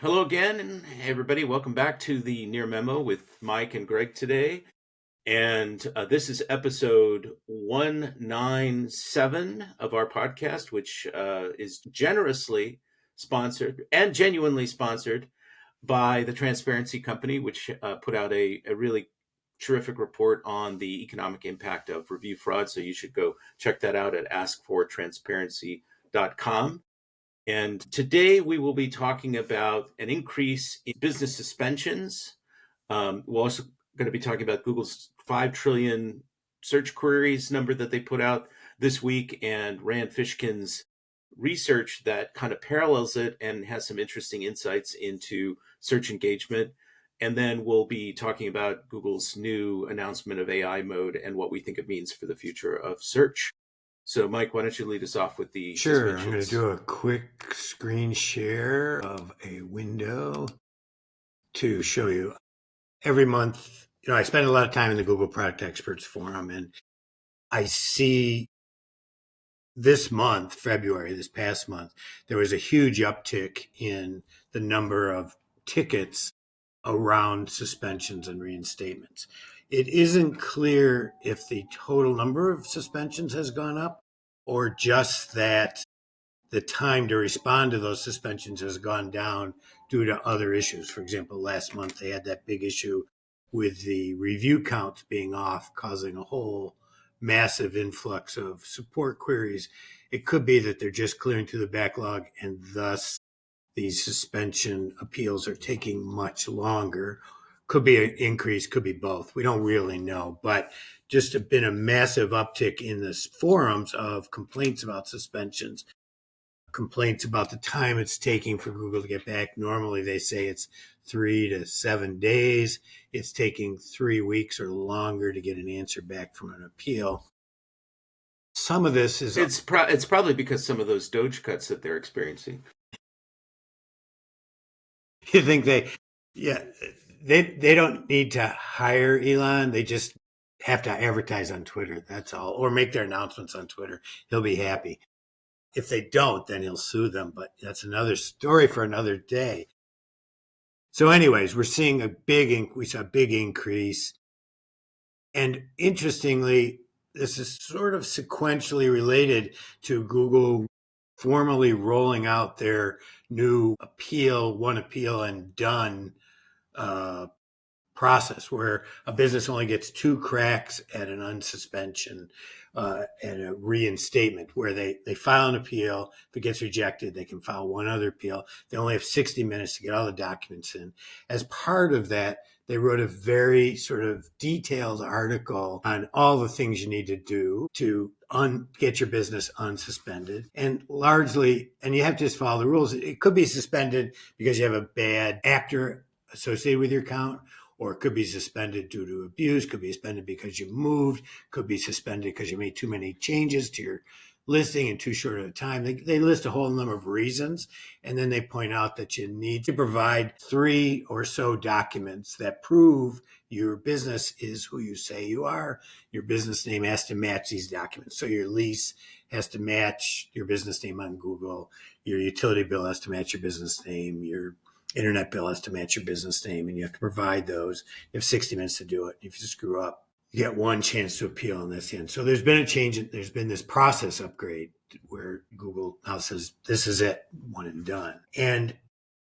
Hello again, and hey everybody. Welcome back to the Near Memo with Mike and Greg today. And this is episode 197 of our podcast, which is generously sponsored and genuinely sponsored by the Transparency Company, which put out a really terrific report on the economic impact of review fraud. So you should go check that out at askfortransparency.com. And today we will be talking about an increase in business suspensions. We're also going to be talking about Google's 5 trillion search queries number that they put out this week, and Rand Fishkin's research that kind of parallels it and has some interesting insights into search engagement. And then we'll be talking about Google's new announcement of AI mode and what we think it means for the future of search. So, Mike, why don't you lead us off with the Sure, I'm going to suspensions? do a quick screen share of a window to show you. Every month, I spend a lot of time in the Google Product Experts Forum, and I see this month, February, this past month, there was a huge uptick in the number of tickets around suspensions and reinstatements. It isn't clear if the total number of suspensions has gone up or just that the time to respond to those suspensions has gone down due to other issues. For example, last month they had that big issue with the review count being off, causing a whole massive influx of support queries. It could be that they're just clearing through the backlog and thus these suspension appeals are taking much longer. Could be an increase, could be both. We don't really know, but just been a massive uptick in the forums of complaints about suspensions, complaints about the time it's taking for Google to get back. Normally they say it's 3 to 7 days. It's taking 3 weeks or longer to get an answer back from an appeal. Some of this is It's probably because some of those Doge cuts that they're experiencing. you think they don't need to hire Elon. They just have to advertise on Twitter. That's all, or make their announcements on Twitter. He'll be happy. If they don't, then he'll sue them. But that's another story for another day. So, anyways, we saw a big increase, and interestingly, this is sort of sequentially related to Google formally rolling out their new one appeal and done uh, process where a business only gets 2 cracks at an unsuspension and a reinstatement where they file an appeal. If it gets rejected, they can file one other appeal. They only have 60 minutes to get all the documents in. As part of that, they wrote a very sort of detailed article on all the things you need to do to get your business unsuspended. And largely, and you have to just follow the rules. It could be suspended because you have a bad actor associated with your account, or it could be suspended due to abuse, could be suspended because you moved, could be suspended because you made too many changes to your listing in too short of a time. They list a whole number of reasons, and then they point out that you need to provide 3 or so documents that prove your business is who you say you are. Your business name has to match these documents. So your lease has to match your business name on Google. Your utility bill has to match your business name. Your internet bill has to match your business name, and you have to provide those. You have 60 minutes to do it. If you screw up, you get one chance to appeal, and that's the end. So there's been a change. There's been this process upgrade where Google now says, this is it, one and done. And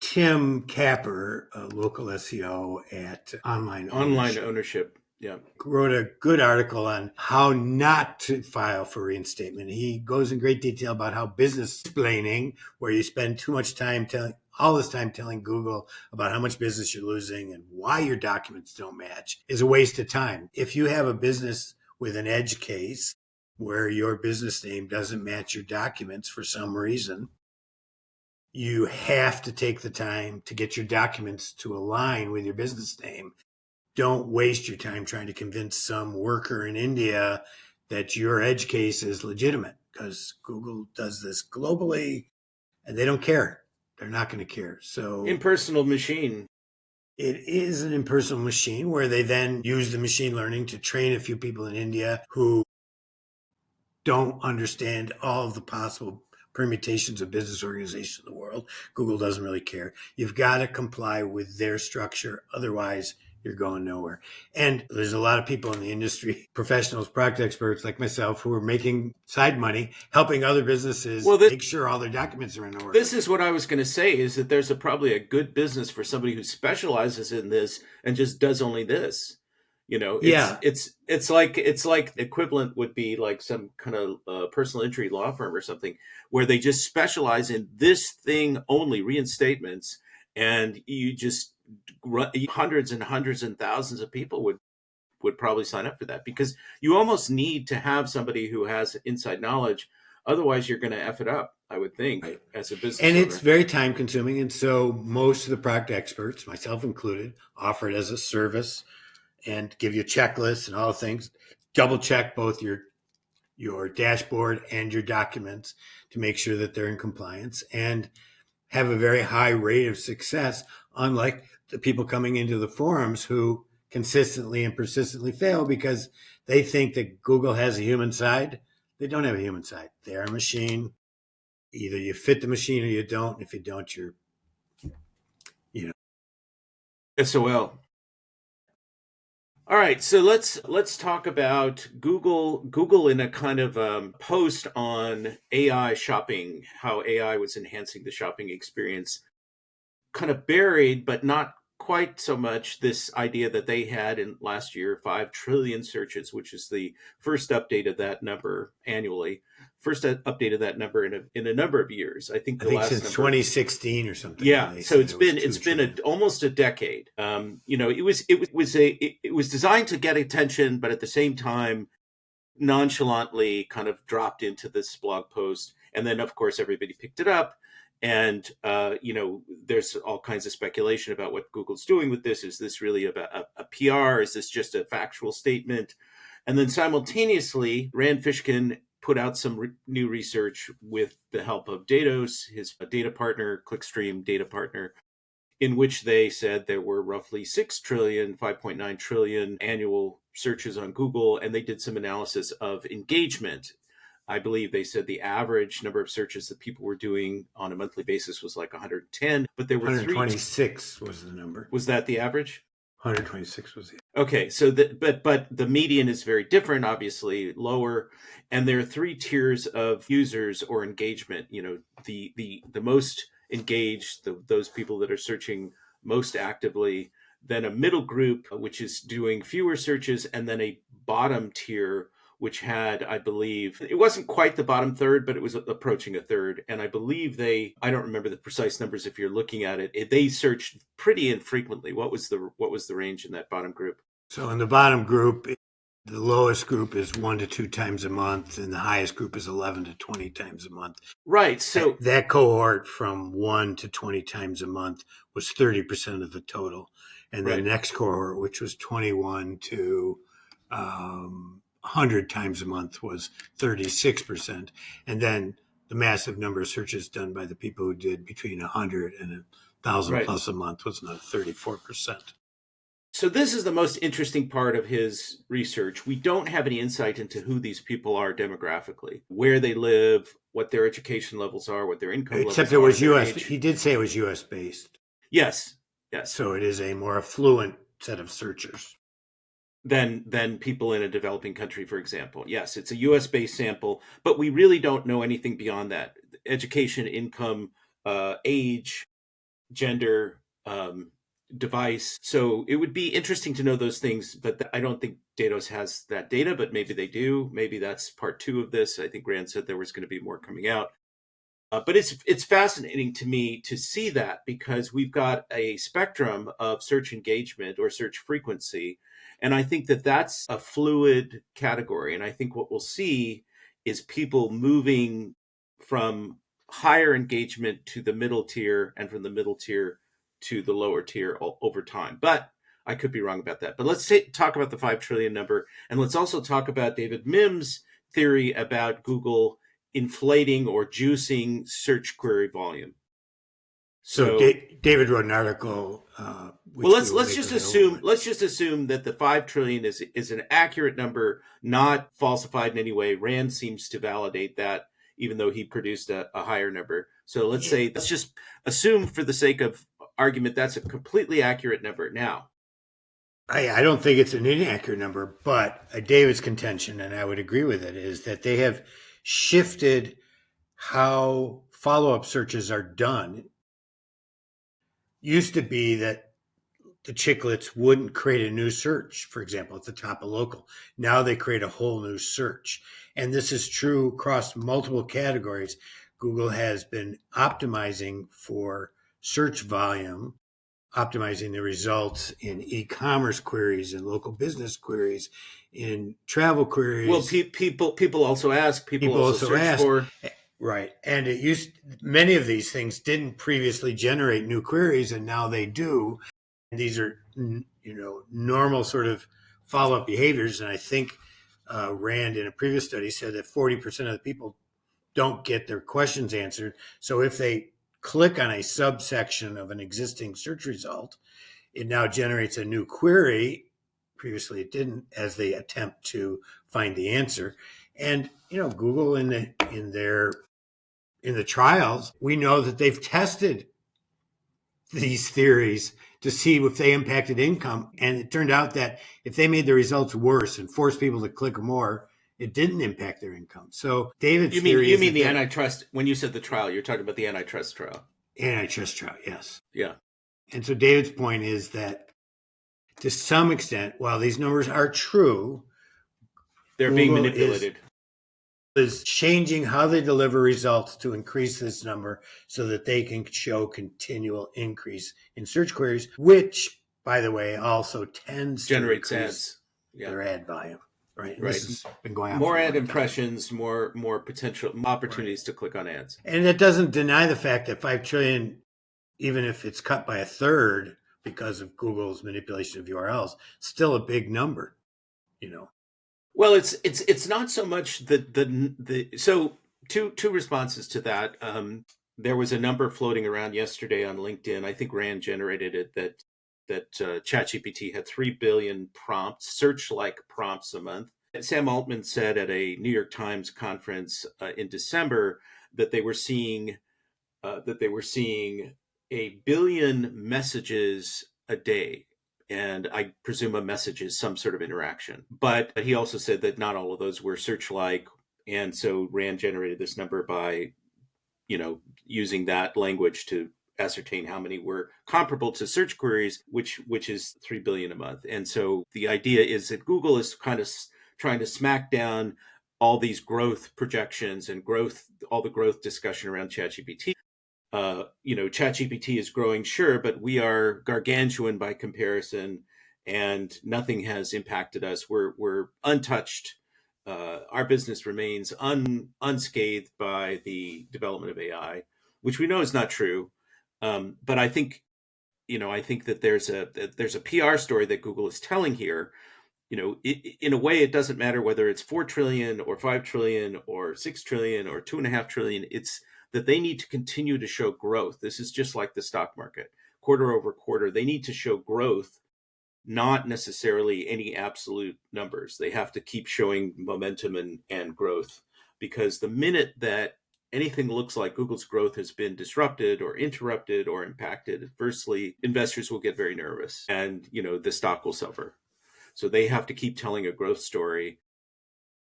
Tim Capper, a local SEO at Online Ownership. Yeah. wrote a good article on how not to file for reinstatement. He goes in great detail about how business explaining, where you spend too much time telling Google about how much business you're losing and why your documents don't match, is a waste of time. If you have a business with an edge case where your business name doesn't match your documents for some reason, you have to take the time to get your documents to align with your business name. Don't waste your time trying to convince some worker in India that your edge case is legitimate, because Google does this globally and they don't care. They're not going to care. So Impersonal machine. it is an impersonal machine where they then use the machine learning to train a few people in India who don't understand all of the possible permutations of business organizations in the world. Google doesn't really care. You've got to comply with their structure. Otherwise, you're going nowhere. And there's a lot of people in the industry, professionals, product experts like myself, who are making side money, helping other businesses Well, make sure all their documents are in order. this is what I was going to say, is that there's probably a good business for somebody who specializes in this and just does only this. You know, Yeah, it's like equivalent would be like some kind of personal injury law firm or something, where they just specialize in this thing only, reinstatements, and you just hundreds and hundreds and thousands of people would probably sign up for that, because you almost need to have somebody who has inside knowledge. Otherwise, you're going to F it up, I would think, right. as a business And it's owner. very time consuming. And so most of the product experts, myself included, offer it as a service and give you checklists and all the things. Double check both your dashboard and your documents to make sure that they're in compliance, and have a very high rate of success, unlike the people coming into the forums who consistently and persistently fail because they think that Google has a human side. They don't have a human side. They're a machine. Either you fit the machine or you don't. If you don't, you know. SOL. All right, so let's talk about Google in a kind of post on AI shopping, how AI was enhancing the shopping experience. Kind of buried, but not quite so much, this idea that they had in last year 5 trillion searches, which is the first update of that number annually. First update of that number in a number of years. I think I the think last since number. 2016 or something. Yeah, They so said it's it was been it's 2 been trillion. almost a decade. It was designed to get attention, but at the same time nonchalantly kind of dropped into this blog post, and then of course everybody picked it up, and there's all kinds of speculation about what Google's doing with this. Is this really about a PR? Is this just a factual statement? And then simultaneously, Rand Fishkin put out some new research with the help of Datos, his data partner, Clickstream data partner, in which they said there were roughly 6 trillion, 5.9 trillion annual searches on Google, and they did some analysis of engagement. I believe they said the average number of searches that people were doing on a monthly basis was like 110, but there were 126 was the number. was that the average? 126 was the. Okay, so but the median is very different, obviously lower, and there are 3 tiers of users or engagement. The most engaged, those people that are searching most actively, then a middle group which is doing fewer searches, and then a bottom tier which had, I believe, it wasn't quite the bottom third, but it was approaching a third. And I believe I don't remember the precise numbers if you're looking at it. They searched pretty infrequently. What was the range in that bottom group? So in the bottom group, the lowest group is 1 to 2 times a month, and the highest group is 11 to 20 times a month. Right. So that cohort from 1 to 20 times a month was 30% of the total. And the right. next cohort, which was 21 to 100 times a month, was 36%. And then the massive number of searches done by the people who did between 100 and 1,000 Right. plus a month was another 34%. So this is the most interesting part of his research. We don't have any insight into who these people are demographically, where they live, what their education levels are, what their income levels are. Except it was their U.S. age. He did say it was U.S. based. Yes. So it is a more affluent set of searchers than people in a developing country, for example. Yes, it's a US based sample, but we really don't know anything beyond that. Education, income, age, gender, device. So it would be interesting to know those things, but I don't think Datos has that data, but maybe they do. Maybe that's part 2 of this. I think Rand said there was going to be more coming out. But it's fascinating to me to see that, because we've got a spectrum of search engagement or search frequency, and I think that that's a fluid category. And I think what we'll see is people moving from higher engagement to the middle tier, and from the middle tier to the lower tier over time. But I could be wrong about that. But let's talk about the 5 trillion number, and let's also talk about David Mim's theory about Google inflating or juicing search query volume. So David wrote an article. Well, let's just assume that the 5 trillion is an accurate number, not falsified in any way. Rand seems to validate that even though he produced a higher number. So Yeah. let's just assume for the sake of argument that's a completely accurate number. Now, I don't think it's an inaccurate number, but David's contention, and I would agree with it, is that they have shifted how follow up searches are done. Used to be that the chicklets wouldn't create a new search, for example, at the top of local. Now they create a whole new search. And this is true across multiple categories. Google has been optimizing for search volume, optimizing the results in e-commerce queries and local business queries, in travel well, queries. people also ask, people People also also search ask, for. right? And it used many of these things didn't previously generate new queries, and now they do. And these are normal sort of follow-up behaviors. And I think Rand in a previous study said that 40% of the people don't get their questions answered. So if they click on a subsection of an existing search result, it now generates a new query. Previously it didn't, as they attempt to find the answer. And Google in the trials, we know that they've tested these theories to see if they impacted income. And it turned out that if they made the results worse and forced people to click more, it didn't impact their income. So David's theory You is mean that the they're antitrust? When you said the trial, you're talking about the antitrust trial. antitrust trial, yes. Yeah, And so David's point is that to some extent, while these numbers are true, they're being Google is manipulated. changing how they deliver results to increase this number so that they can show continual increase in search queries, which, by the way, also tends to Generates increase ads. Yeah, their ad volume. Right. And right. this has been going on More for a ad long time. impressions, more potential Right. opportunities to click on ads. And that doesn't deny the fact that 5 trillion, even if it's cut by a third because of Google's manipulation of URLs, still a big number, you know. Well, it's not so much the so two responses to that. There was a number floating around yesterday on LinkedIn. I think Rand generated it that ChatGPT had 3 billion prompts, search-like prompts a month. Sam Altman said at a New York Times conference in December that they were seeing 1 billion messages a day. And I presume a message is some sort of interaction. But he also said that not all of those were search like. And so Rand generated this number by, using that language to ascertain how many were comparable to search queries, which is 3 billion a month. And so the idea is that Google is kind of trying to smack down all these growth projections and all the growth discussion around ChatGPT. ChatGPT is growing, sure, but we are gargantuan by comparison, and nothing has impacted us. We're untouched. Our business remains unscathed by the development of AI, which we know is not true. But I think that there's a PR story that Google is telling here. In a way, it doesn't matter whether it's 4 trillion or 5 trillion or 6 trillion or 2.5 trillion. It's that they need to continue to show growth. This is just like the stock market, quarter over quarter. They need to show growth, not necessarily any absolute numbers. They have to keep showing momentum and growth, because the minute that anything looks like Google's growth has been disrupted or interrupted or impacted adversely, investors will get very nervous, and the stock will suffer. So they have to keep telling a growth story,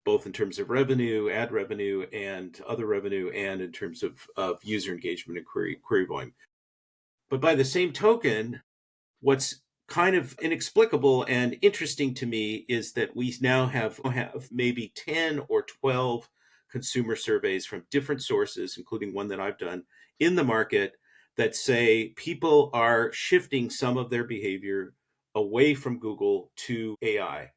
both in terms of revenue, ad revenue, and other revenue, and in terms of user engagement and query volume. But by the same token, what's kind of inexplicable and interesting to me is that we now have maybe 10 or 12 consumer surveys from different sources, including one that I've done in the market, that say people are shifting some of their behavior away from Google to AI.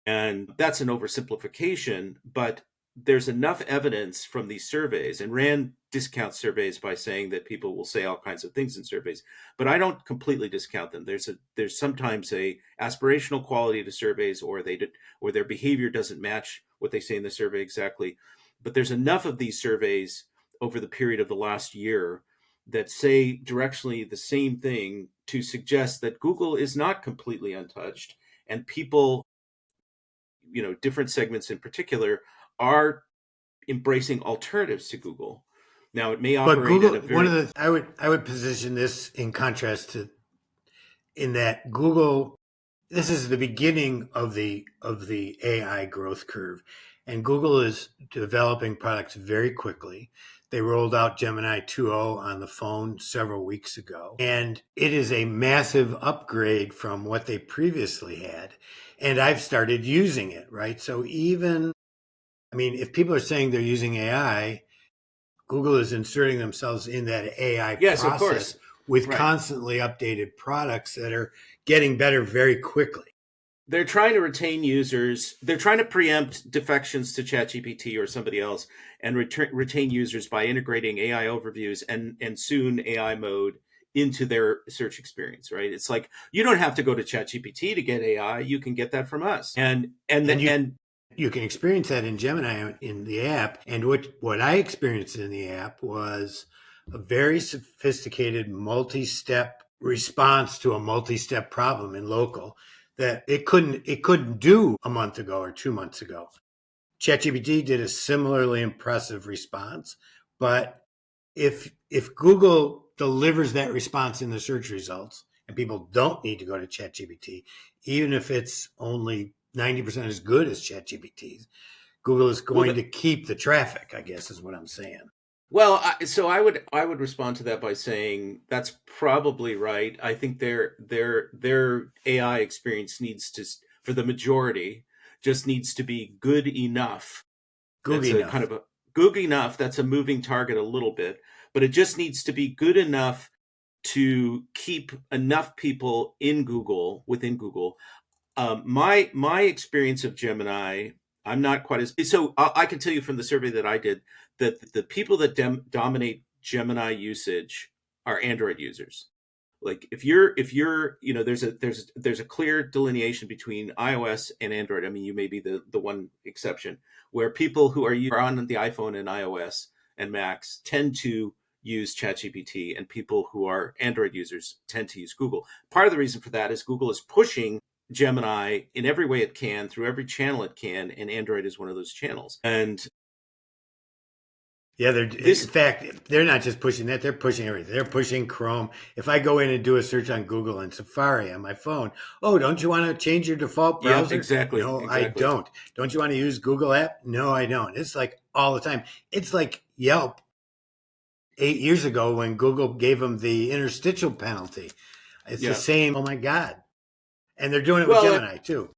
And that's an oversimplification, but there's enough evidence from these surveys, and Rand discounts surveys by saying that people will say all kinds of things in surveys, but I don't completely discount them. There's sometimes a aspirational quality to surveys, or their behavior doesn't match what they say in the survey exactly. But there's enough of these surveys over the period of the last year that say directionally the same thing to suggest that Google is not completely untouched, and people, different segments in particular, are embracing alternatives to Google. Now, it may But operate at Google, a one of very the I would position this in contrast to in that Google, this is the beginning of the AI growth curve, and Google is developing products very quickly. They rolled out Gemini 2.0 on the phone several weeks ago, and it is a massive upgrade from what they previously had. And I've started using it, right? So even, I mean, if people are saying they're using AI, Google is inserting themselves in that AI yes, of process course, with right. constantly updated products that are getting better very quickly. They're trying to retain users. They're trying to preempt defections to ChatGPT or somebody else and retain users by integrating AI overviews and soon AI mode into their search experience. Right? It's like you don't have to go to ChatGPT to get AI. You can get that from us. And And you can experience that in Gemini in the app. And what I experienced in the app was a very sophisticated multi-step response to a multi-step problem in local that it couldn't do a month ago or 2 months ago. ChatGPT did a similarly impressive response, but if Google delivers that response in the search results and people don't need to go to ChatGPT, even if it's only 90% as good as ChatGPT, Google is well, going to keep the traffic, I guess is what I'm saying. so I would respond to that by saying that's probably right. I think their AI experience needs to, for the majority, just needs to be good enough. Google That's a kind enough. of a good enough. That's a moving target a little bit, but it just needs to be good enough to keep enough people in Google within Google. My experience of Gemini, I'm not quite as so. I can tell you from the survey that I did that the people that dominate Gemini usage are Android users. Like if you're there's a clear delineation between iOS and Android. I mean, you may be the one exception where people who are on the iPhone and iOS and Macs tend to use ChatGPT, and people who are Android users tend to use Google. Part of the reason for that is Google is pushing Gemini in every way it can through every channel it can, and Android is one of those channels. And Yeah, in this, fact, they're not just pushing that, they're pushing everything. They're pushing Chrome. If I go in and do a search on Google and Safari on my phone, oh, don't you want to change your default yeah, browser? exactly, No, I exactly. don't. Don't you want to use Google app? No, I don't. It's like all the time. It's like Yelp 8 years ago when Google gave them the interstitial penalty. It's the Yeah. same. Oh my God. And they're doing it with Well, Gemini too.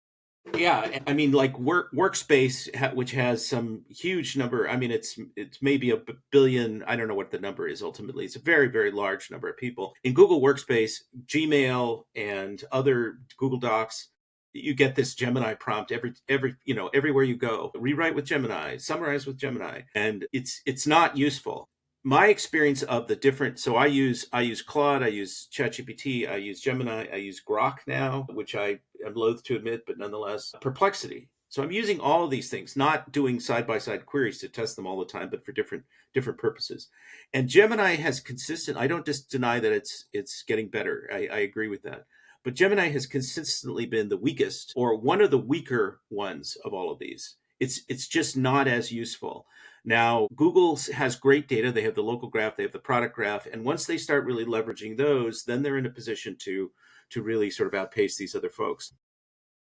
yeah, I mean, like Workspace, which has some huge number. I mean, it's maybe a billion. I don't know what the number is ultimately. It's a very very large number of people in Google Workspace, Gmail, and other Google Docs. You get this Gemini prompt every everywhere you go. Rewrite with Gemini, summarize with Gemini, and it's not useful. My experience of the different, so I use Claude, I use ChatGPT, I use Gemini, I use Grok now, which I am loath to admit, but nonetheless Perplexity. So I'm using all of these things, not doing side by side queries to test them all the time, but for different purposes. And Gemini has consistent, I don't just deny that it's getting better, I agree with that, but Gemini has consistently been the weakest or one of the weaker ones of all of these. It's just not as useful. Now, Google has great data. They have the local graph, they have the product graph, and once they start really leveraging those, then they're in a position to really sort of outpace these other folks.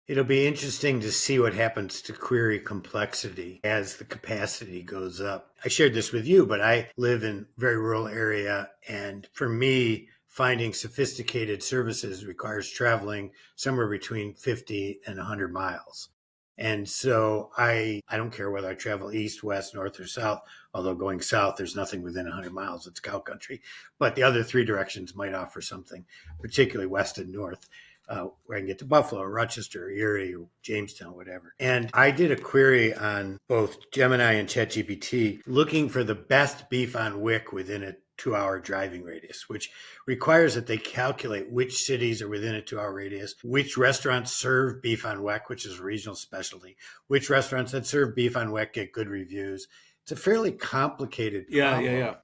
It'll be interesting to see what happens to query complexity as the capacity goes up. I shared this with you, but I live in a very rural area. And for me, finding sophisticated services requires traveling somewhere between 50 and 100 miles. And so I don't care whether I travel east, west, north, or south, although going south, there's nothing within 100 miles. It's cow country. But the other three directions might offer something, particularly west and north, where I can get to Buffalo or Rochester or Erie or Jamestown, whatever. And I did a query on both Gemini and ChatGPT looking for the best beef on wick within a 2 hour driving radius, which requires that they calculate which cities are within a 2 hour radius, which restaurants serve beef on weck, which is a regional specialty, which restaurants that serve beef on weck get good reviews. It's a fairly complicated Yeah, yeah, problem. yeah.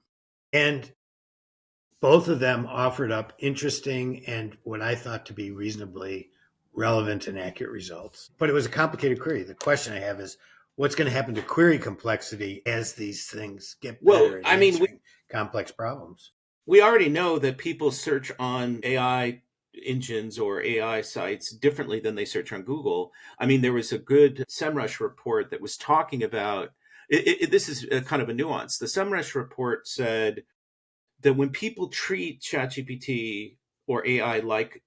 And both of them offered up interesting and what I thought to be reasonably relevant and accurate results. But it was a complicated query. The question I have is, what's going to happen to query complexity as these things get Well, better at I mean, answering complex problems? we already know that people search on AI engines or AI sites differently than they search on Google. I mean, there was a good SEMrush report that was talking about this is a kind of a nuance. The SEMrush report said that when people treat ChatGPT or AI like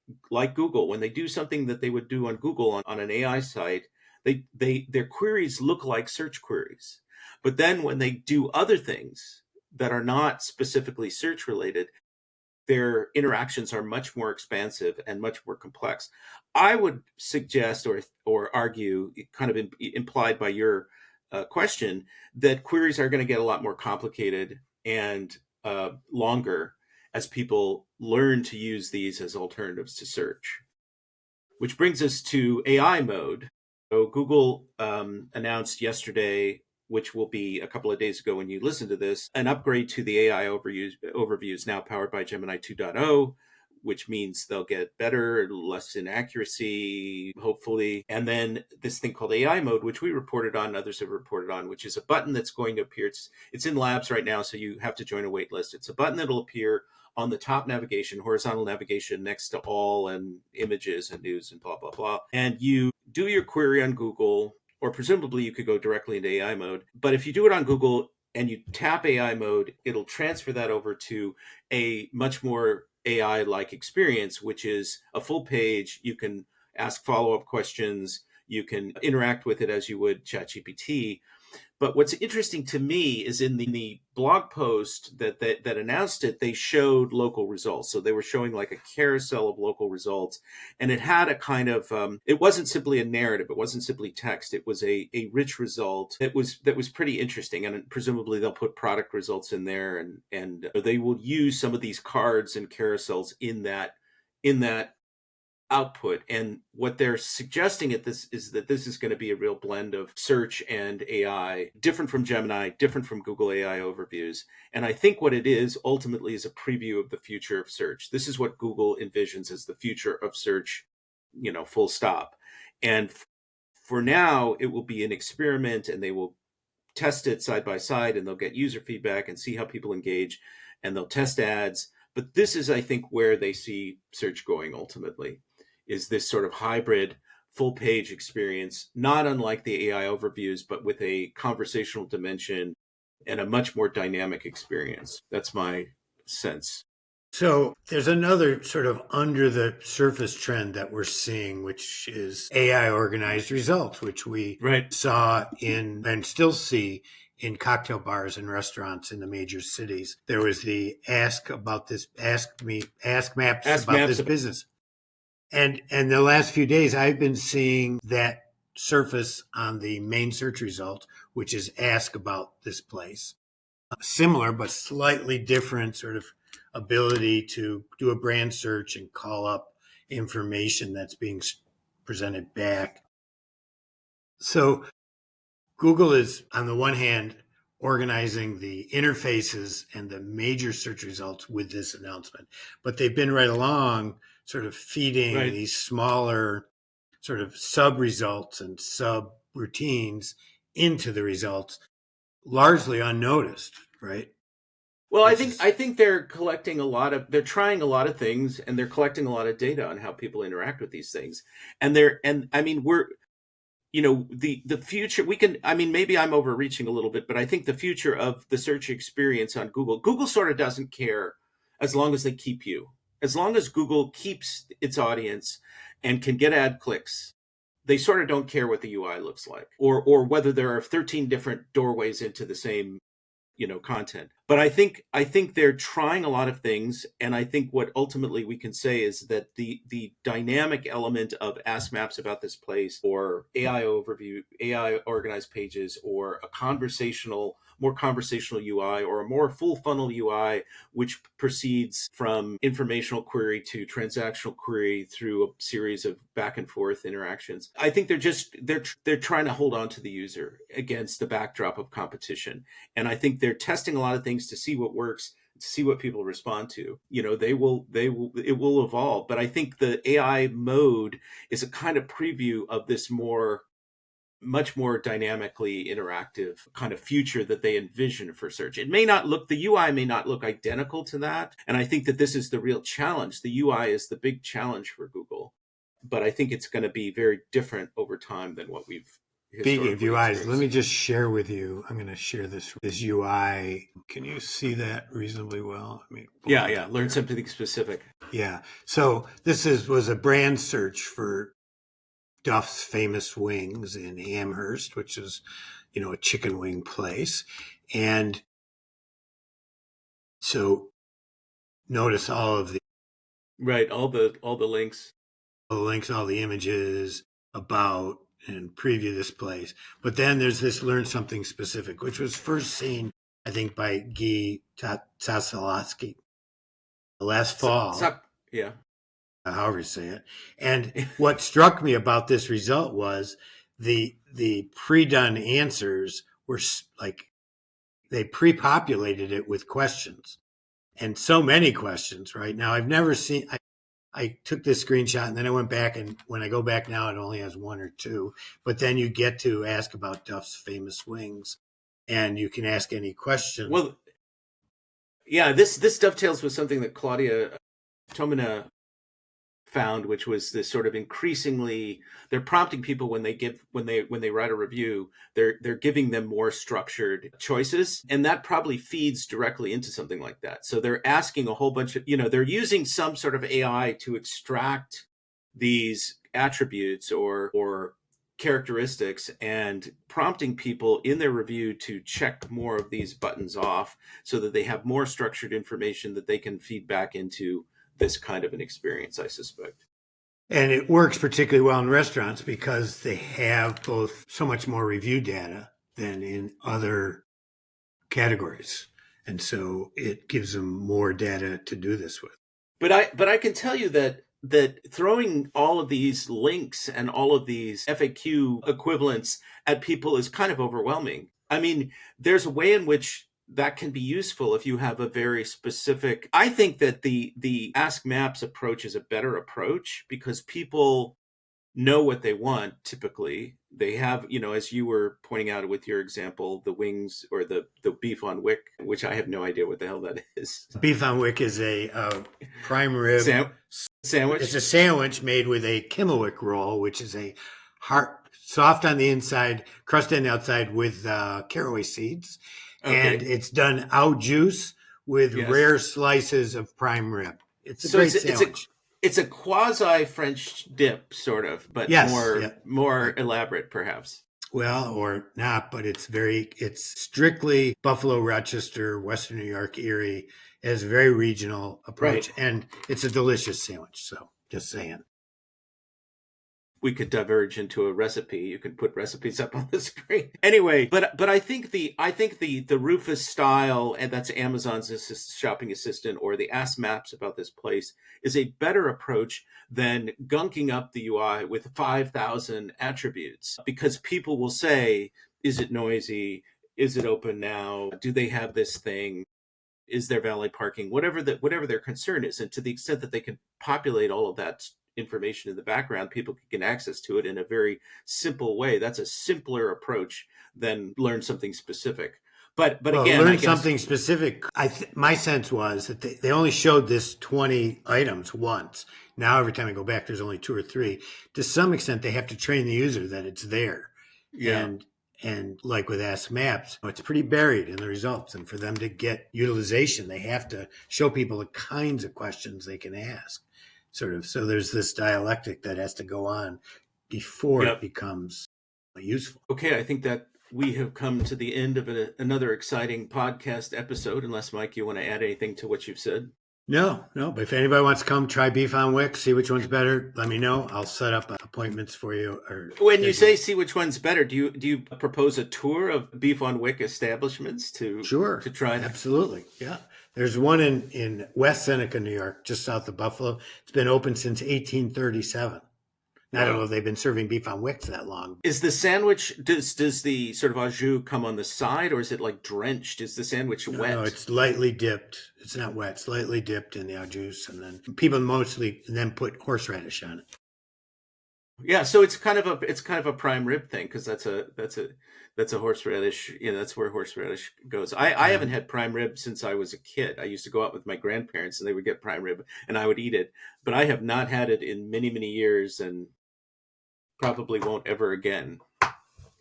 Google, when they do something that they would do on Google on an AI site, they their queries look like search queries. But then when they do other things that are not specifically search related, their interactions are much more expansive and much more complex. I would suggest or argue, kind of implied by your question, that queries are going to get a lot more complicated and longer as people learn to use these as alternatives to search. Which brings us to AI mode. So Google announced yesterday, which will be a couple of days ago when you listen to this, an upgrade to the AI overviews now powered by Gemini 2.0, which means they'll get better, less inaccuracy, hopefully. And then this thing called AI mode, which we reported on, others have reported on, which is a button that's going to appear. It's in labs right now, so you have to join a wait list. It's a button that'll appear on the top navigation, horizontal navigation next to all and images and news and blah, blah, blah. And you do your query on Google, or presumably you could go directly into AI mode. But if you do it on Google and you tap AI mode, it'll transfer that over to a much more AI like experience, which is a full page. You can ask follow up questions. You can interact with it as you would ChatGPT. But what's interesting to me is in the blog post that announced it, they showed local results. So they were showing like a carousel of local results, and it had a kind of it wasn't simply a narrative, it wasn't simply text. It was a rich result that was pretty interesting, and presumably they'll put product results in there, and they will use some of these cards and carousels in that output. And what they're suggesting at this is that this is going to be a real blend of search and AI, different from Gemini, different from Google AI overviews. And I think what it is ultimately is a preview of the future of search. This is what Google envisions as the future of search, full stop. And for now, it will be an experiment, and they will test it side by side, and they'll get user feedback and see how people engage, and they'll test ads. But this is, I think, where they see search going ultimately, is this sort of hybrid full page experience, not unlike the AI overviews, but with a conversational dimension and a much more dynamic experience. That's my sense. So there's another sort of under the surface trend that we're seeing, which is AI organized results, which we Right. saw in and still see in cocktail bars and restaurants in the major cities. There was the ask maps Ask about Maps this about. business. And the last few days I've been seeing that surface on the main search result, which is ask about this place. Similar but slightly different sort of ability to do a brand search and call up information that's being presented back. So Google is, on the one hand, organizing the interfaces and the major search results with this announcement, but they've been right along sort of feeding Right. these smaller sort of sub results and sub routines into the results, largely unnoticed, right? Well, I Which think is I think they're trying a lot of things, and they're collecting a lot of data on how people interact with these things. And I mean, we're the future, we can, I mean, maybe I'm overreaching a little bit, but I think the future of the search experience on Google sort of doesn't care, as long as they keep you, as long as Google keeps its audience and can get ad clicks. They sort of don't care what the UI looks like, or whether there are 13 different doorways into the same content. But I think they're trying a lot of things, and I think what ultimately we can say is that the dynamic element of ask maps about this place, or AI overview, AI organized pages, or a more conversational UI, or a more full funnel UI, which proceeds from informational query to transactional query through a series of back and forth interactions. I think they're trying to hold on to the user against the backdrop of competition. And I think they're testing a lot of things to see what works, to see what people respond to. It will evolve. But I think the AI mode is a kind of preview of this more much more dynamically interactive kind of future that they envision for search. It may not look, the UI may not look identical to that. And I think that this is the real challenge. The UI is the big challenge for Google, but I think it's going to be very different over time than what we've Speaking of historically UIs, let me experienced. just share with you. I'm going to share this UI. Can you see that reasonably well? Let me pull Yeah, that yeah. up Learn here. something specific. Yeah. So this was a brand search for Duff's Famous Wings in Amherst, which is, a chicken wing place. And so notice all of the Right. All the links. links, all the images about and preview this place. But then there's this learn something specific, which was first seen, I think, by Guy Tassalowski last fall, Suck. Yeah. however you say it. And what struck me about this result was the pre-done answers were like they pre-populated it with questions, and so many questions. Right now, I've never seen. I took this screenshot and then I went back, and when I go back now, it only has one or two. But then you get to ask about Duff's Famous Wings, and you can ask any question. Well, yeah. This dovetails with something that Claudia Tomina found, which was this sort of increasingly they're prompting people when they write a review, they're giving them more structured choices, and that probably feeds directly into something like that. So they're asking a whole bunch of, they're using some sort of AI to extract these attributes or characteristics and prompting people in their review to check more of these buttons off so that they have more structured information that they can feed back into this kind of an experience, I suspect. And it works particularly well in restaurants because they have both so much more review data than in other categories. And so it gives them more data to do this with. But I can tell you that throwing all of these links and all of these FAQ equivalents at people is kind of overwhelming. I mean, there's a way in which that can be useful if you have a very specific. I think that the Ask Maps approach is a better approach because people know what they want. Typically they have, as you were pointing out with your example, the wings or the beef on wick, which I have no idea what the hell that is. Beef on wick is a prime rib. Sam- It's Sandwich. a sandwich made with a kimmelwick roll, which is a hard, soft on the inside, crust on the outside with caraway seeds, and Okay. it's done au juice with Yes. rare slices of prime rib. It's a So great it's a sandwich. it's a quasi French dip, sort of, but Yes, more yeah, more right. elaborate, perhaps. Well, or not, but it's strictly Buffalo, Rochester, Western New York, Erie. It has a very regional Right. approach, and it's a delicious sandwich. So, just saying. We could diverge into a recipe. You can put recipes up on the screen. Anyway, but I think the Rufus style, and that's Amazon's shopping assistant, or the Ask Maps about this place, is a better approach than gunking up the UI with 5,000 attributes, because people will say, is it noisy? Is it open now? Do they have this thing? Is there valet parking? Whatever their concern is, and to the extent that they can populate all of that information in the background, people can get access to it in a very simple way. That's a simpler approach than learn something specific. But Well, again, I learn guess. something specific. My sense was that they only showed this 20 items once. Now, every time I go back, there's only two or three. To some extent, they have to train the user that it's there. Yeah. And like with Ask Maps, it's pretty buried in the results. And for them to get utilization, they have to show people the kinds of questions they can ask. Sort of. So there's this dialectic that has to go on before it Yep. becomes useful. Okay, I think that we have come to the end of another exciting podcast episode, unless, Mike, you want to add anything to what you've said. No, no. But if anybody wants to come try beef on wick, see which one's better, let me know. I'll set up appointments for you or When you say schedule. see which one's better, do you propose a tour of beef on wick establishments to Sure, try? absolutely. Yeah. There's one in West Seneca, New York, just south of Buffalo. It's been open since 1837. I don't know Wow. if they've been serving beef on wicks that long. Is the sandwich, does the sort of au jus come on the side, or is it like drenched? Is the sandwich No, no, wet? it's lightly dipped. It's not wet. It's lightly dipped in the au juice, and then people mostly then put horseradish on it. Yeah, so it's kind of a prime rib thing because that's a horseradish. That's where horseradish goes. I Yeah. haven't had prime rib since I was a kid. I used to go out with my grandparents and they would get prime rib and I would eat it, but I have not had it in many many years and probably won't ever again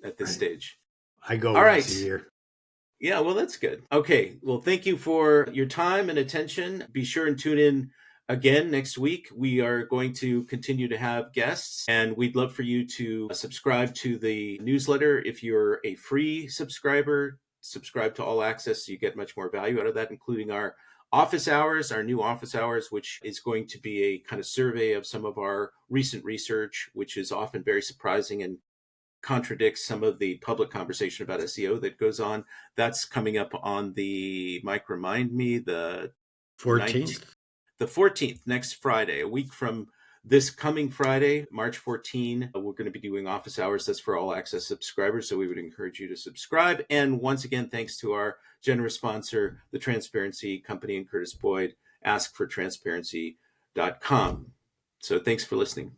at this Right. stage. I go All once a right. year. Yeah, well, that's good. Okay. Well, thank you for your time and attention. Be sure and tune in again next week. We are going to continue to have guests, and we'd love for you to subscribe to the newsletter. If you're a free subscriber, subscribe to All Access so you get much more value out of that, including our office hours, our new office hours, which is going to be a kind of survey of some of our recent research, which is often very surprising and contradicts some of the public conversation about SEO that goes on. That's coming up on the, Mike, remind me, the 19th, 14th. the 14th, next Friday, a week from this coming Friday, March 14. We're going to be doing office hours. That's for All Access subscribers. So we would encourage you to subscribe. And once again, thanks to our generous sponsor, the Transparency Company and Curtis Boyd, askfortransparency.com. So thanks for listening.